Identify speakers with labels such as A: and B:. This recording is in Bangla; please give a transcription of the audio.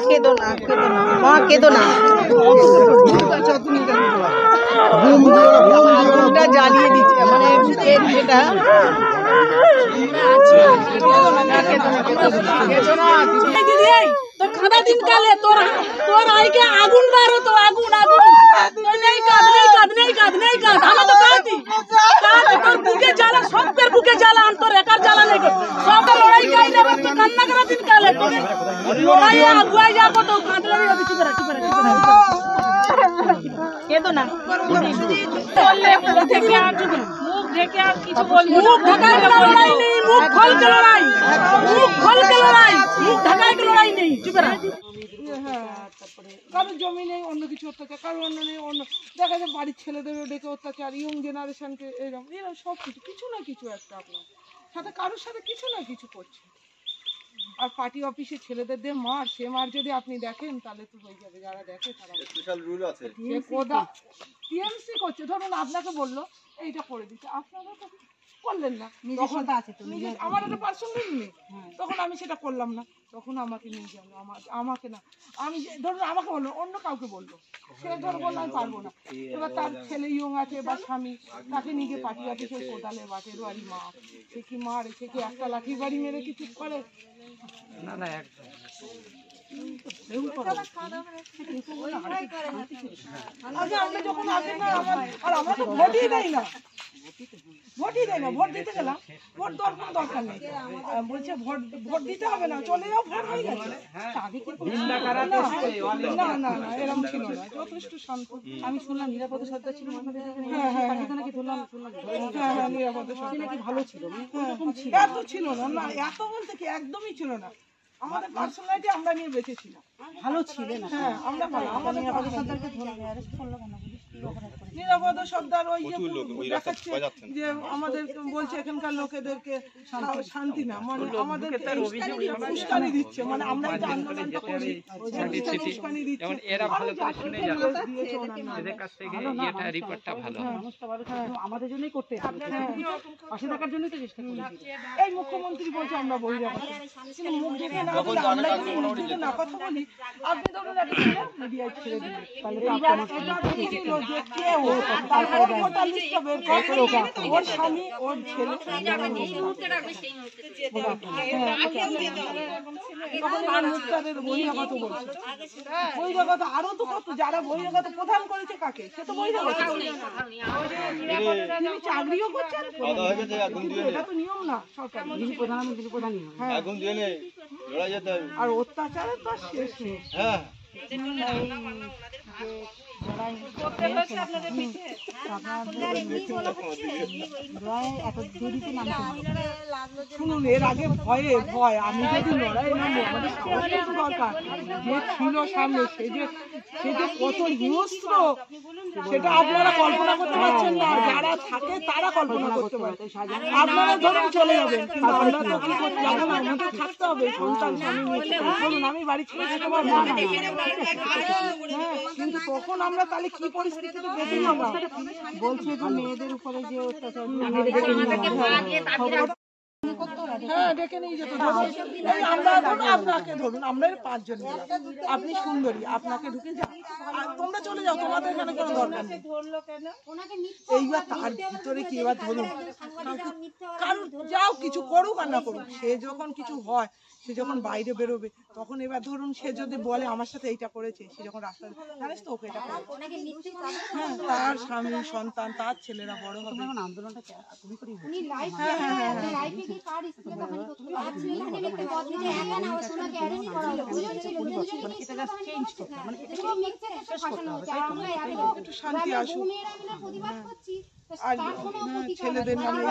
A: কেঁদো না মা, কেঁদো না। আগুনটা জ্বালিয়ে দিচ্ছে, মানে যেটা
B: খানা দিন কালে তোর আইকে আগুন বারো তো আগুন আগুন নেই কাঁদ নেই কাঁদ নেই কাঁদ নেই কাঁদ আমার তো কাঁদি তোর বুকে জ্বালা সবের বুকে জ্বালা তোর একার জ্বালা নেই সবের লড়াই গাই নেবে তো কান্না করা দিন কালে তোর লড়াই আগুয়াই যাবো তো কাঁদলে যাবে কি করে
A: কেঁদো না।
B: মুখ ঢেকে আর কিছু বলবো মুখ ঢাকায় লড়াই নেই, মুখ খোলকে লড়াই, মুখ খোলকে লড়াই, মুখ ঢাকায় লড়াই নেই। চুপ কর।
C: কারোর জমি নেই, অন্য কিছু অত্যাচার, কারোর অন্য নেই, অন্য দেখা যায় বাড়ির ছেলেদেরও ডেকে অত্যাচার, ইয়ং জেনারেশনকে এরকম সব কিছু না কিছু একটা আপনার সাথে কারোর সাথে কিছু না কিছু করছে। আর পার্টি অফিসে ছেলেদের দিয়ে মার, সে মার যদি আপনি দেখেন তাহলে তো হয়ে যাবে, যারা দেখে তারা স্পেশাল রুল আছে। টিএমসি করছে, ধরুন আপনাকে বললো এইটা করে দিতে, আপনারা তো করলেন না, আমার একটা পার্সোনাল নেই, তখন আমি সেটা করলাম না, তখন আমাকে নিয়ে গেল, আমাকে না, আমি ধরুন আমাকে বললো, অন্য কাউকে বললো, সে ধরো বললো আমি পারবো না, এবার তার ছেলে ইয়ং আছে বা স্বামী, তাকে নিয়ে গিয়ে পার্টি অফিসে কোদালে বাটের বাড়ি মা, সে কি মারে, সে কি একটা লাঠির বাড়ি মেরে কি চুপ করে? না না একদম আমরা যখন আসে না আর আমরা তো ভোটই দেয় না, ভোট দিতে গেলাম, ভোট দেওয়ার কোনো দরকার নেই, বলছে ভোট দিতে হবে না, চলে যাও, ভোট হয়ে গেছে। না না না এরকম ছিল না, যথেষ্ট শান্ত। আমি শুনলাম নিরাপদ সর্দার ছিল, নিরাপদ সর্দার ভালো ছিল, এত ছিল না, এত বলতে কি একদমই ছিল না, আমাদের পার্সোনালিটি আমরা নিয়ে বেঁচেছিলাম, ভালো ছিলেন। হ্যাঁ আমরা আমাদের নিরাপদ সর্দার ওই দেখাচ্ছে যে আমাদের বলছে এখানকার লোকেদেরকে শান্তি না, মানে আমাদের উস্কানি দিচ্ছে, মানে আমরা একটা আন্দোলনটা করি উস্কানি দিচ্ছে, এরা ভালো করে শুনে যাচ্ছে, এদের কাছ থেকে এটা রিপোর্টটা ভালো আমাদের জন্যই করতে পাশে থাকার জন্যই তো চেষ্টা করি। এই মুখ্যমন্ত্রী বলছে আমরা বহিরাগত, কিন্তু মুখ ঢেকে না বলে আমরা যদি মুখ ঢেকে না কথা বলি, আপনি ধরুন একটা মিডিয়ায় ছেড়ে দিবেন, তাহলে তো আপনার তারপরে ভোটার লিস্টটা বের করে ওর স্বামী ওর ছেলে তখন আর মুক্তাদের বহিরাগত বলছে, বহিরাগত আরো তো কত যারা বহিরাগত প্রধান করেছে কাকে, সে তো বহিরাগত, তিনি চাকরিও করছেন, এটা তো নিয়ম না সরকার, প্রধানমন্ত্রী প্রধানই আর অত্যাচারের তো শেষ নেই। শুনুন এর আগে ভয় আমি যদি লড়াই নামবো আমাদের সাহস দরকার, যে ছিল সামনে সে যে কত হিংস্র সেটা আপনারা কল্পনা করতে পারছেন না, যারা থাকে তারা কল্পনা করতে পারে। আপনারা ধরুন চলে যাবেন, কিন্তু আমরা তো কি করতে যাবো না, আমাদের থাকতে হবে, সন্তান স্বামী নিয়ে বলুন আমি বাড়ি ছেড়ে যেতে পারবো না, কিন্তু তখন আমরা তাহলে কি পরিস্থিতিতে দেখে নেবো, বলছে যে মেয়েদের উপরে যে অত্যাচার, হ্যাঁ ডেকে নিয়ে যেত, আমরা আপনাকে ধরুন আমরা 5 জন মিলে, আপনি সুন্দরী, আপনাকে ঢুকে যাও, তোমরা চলে যাও, তোমাদের এখানে কোনো দরকার নেই, এইবার তার ভিতরে কি এবার ধরুন কারণ যাও কিছু করুক আর না করুক, সে যখন কিছু হয়, সে যখন বাইরে বেরোবে তখন এবার ধরুন সে যদি বলে আমার সাথে এইটা করেছে, সে যখন রাস্তায় জানিস তো ওকে এটা করে, হ্যাঁ তার স্বামী সন্তান তার ছেলেরা বড় হবে, আন্দোলনটা তুমি করি একটু শান্তি আসুক, আর ছেলেদের নামে